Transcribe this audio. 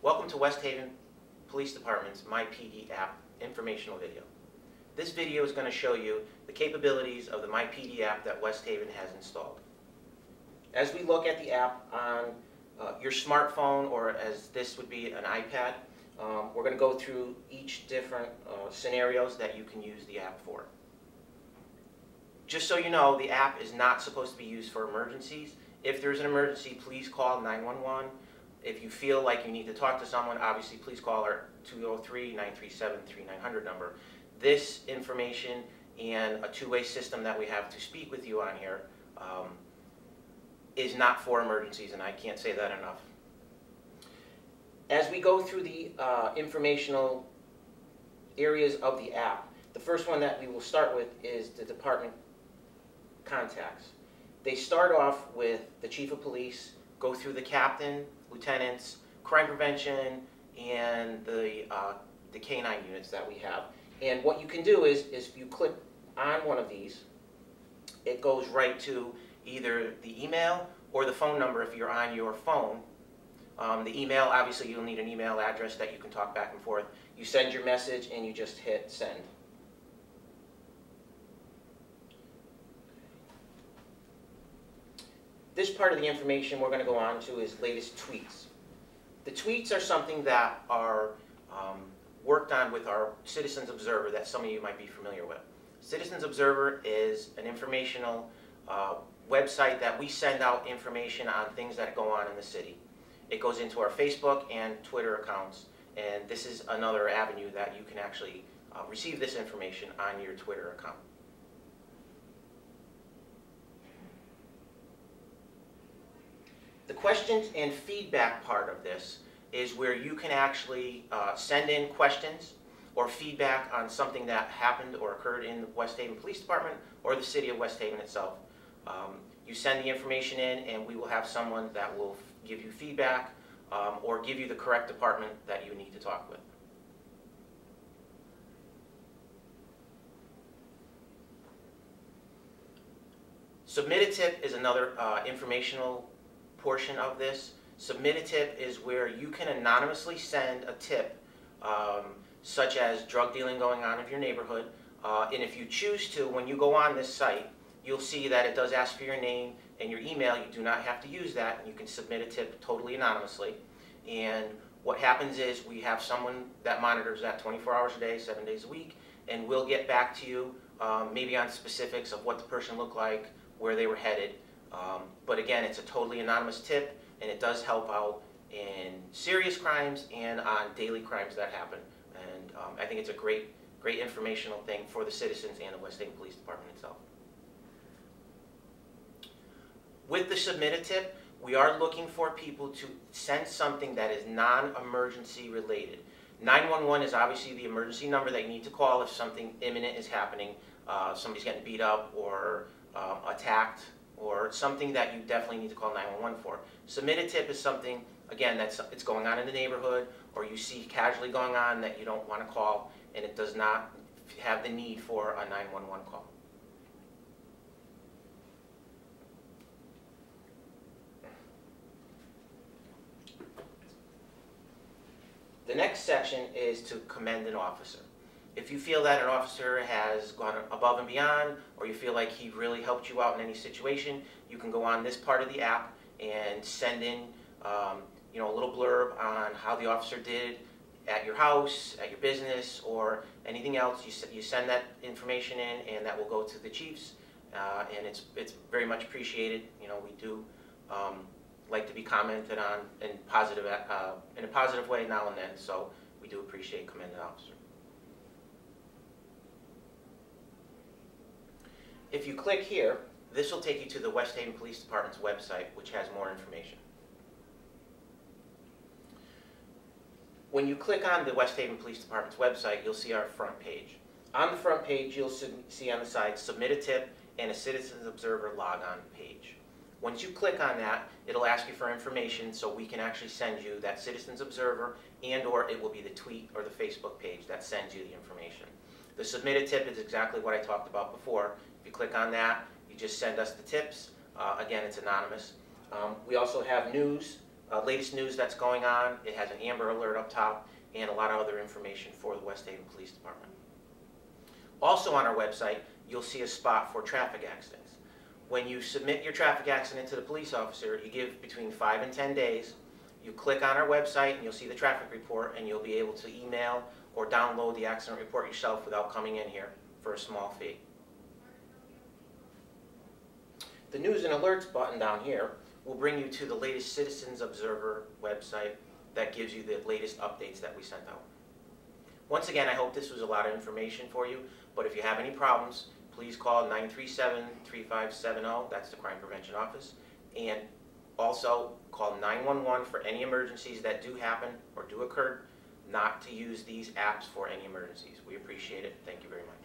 Welcome to West Haven Police Department's MyPD app informational video. This video is going to show you the capabilities of the MyPD app that West Haven has installed. As we look at the app on your smartphone, or as this would be an iPad, we're going to go through each different scenarios that you can use the app for. Just so you know, the app is not supposed to be used for emergencies. If there's an emergency, please call 911. If you feel like you need to talk to someone, obviously please call our 203-937-3900 number. This information and a two-way system that we have to speak with you on here is not for emergencies, and I can't say that enough. As we go through the informational areas of the app, the first one that we will start with is the department contacts. They start off with the chief of police, go through the captain, lieutenants, crime prevention, and the K-9 units that we have. And what you can do is if you click on one of these, it goes right to either the email or the phone number if you're on your phone. The email, obviously you'll need an email address that you can talk back and forth. You send your message and you just hit send. This part of the information we're going to go on to is latest tweets. The tweets are something that are worked on with our Citizens Observer that some of you might be familiar with. Citizens Observer is an informational website that we send out information on things that go on in the city. It goes into our Facebook and Twitter accounts, and this is another avenue that you can actually receive this information on your Twitter account. The questions and feedback part of this is where you can actually send in questions or feedback on something that happened or occurred in the West Haven Police Department or the city of West Haven itself. You send the information in and we will have someone that will give you feedback or give you the correct department that you need to talk with. Submit a tip is another informational portion of this. Submit a tip is where you can anonymously send a tip, such as drug dealing going on in your neighborhood. And if you choose to, when you go on this site, you'll see that it does ask for your name and your email. You do not have to use that. You can submit a tip totally anonymously. And what happens is we have someone that monitors that 24 hours a day, 7 days a week, and we'll get back to you maybe on specifics of what the person looked like, where they were headed. But again, it's a totally anonymous tip, and it does help out in serious crimes and on daily crimes that happen. And I think it's a great informational thing for the citizens and the West Haven Police Department itself. With the submit a tip, we are looking for people to send something that is non-emergency related. 911 is obviously the emergency number that you need to call if something imminent is happening. Somebody's getting beat up or attacked, or something that you definitely need to call 911 for. Submit a tip is something, again, it's going on in the neighborhood, or you see casually going on that you don't want to call, and it does not have the need for a 911 call. The next section is to commend an officer. If you feel that an officer has gone above and beyond, or you feel like he really helped you out in any situation, you can go on this part of the app and send in a little blurb on how the officer did at your house, at your business, or anything else. You send that information in, and that will go to the chiefs, and it's very much appreciated. We do like to be commented on in a positive way now and then, so we do appreciate commending the officer. If you click here, this will take you to the West Haven Police Department's website, which has more information. When you click on the West Haven Police Department's website, you'll see our front page. On the front page, you'll see on the side, submit a tip and a Citizens Observer logon page. Once you click on that, it'll ask you for information so we can actually send you that Citizens Observer, and or it will be the tweet or the Facebook page that sends you the information. The submit a tip is exactly what I talked about before. If you click on that, you just send us the tips. Again, it's anonymous. We also have news latest news that's going on. It has an Amber Alert up top and a lot of other information for the West Haven Police Department. Also on our website, you'll see a spot for traffic accidents. When you submit your traffic accident to the police officer, you give between 5 and 10 days. You click on our website and you'll see the traffic report, and you'll be able to email or download the accident report yourself without coming in here for a small fee. The News and Alerts button down here will bring you to the latest Citizens Observer website that gives you the latest updates that we sent out. Once again, I hope this was a lot of information for you, but if you have any problems, please call 937-3570, that's the Crime Prevention Office, and also call 911 for any emergencies that do happen or do occur, not to use these apps for any emergencies. We appreciate it. Thank you very much.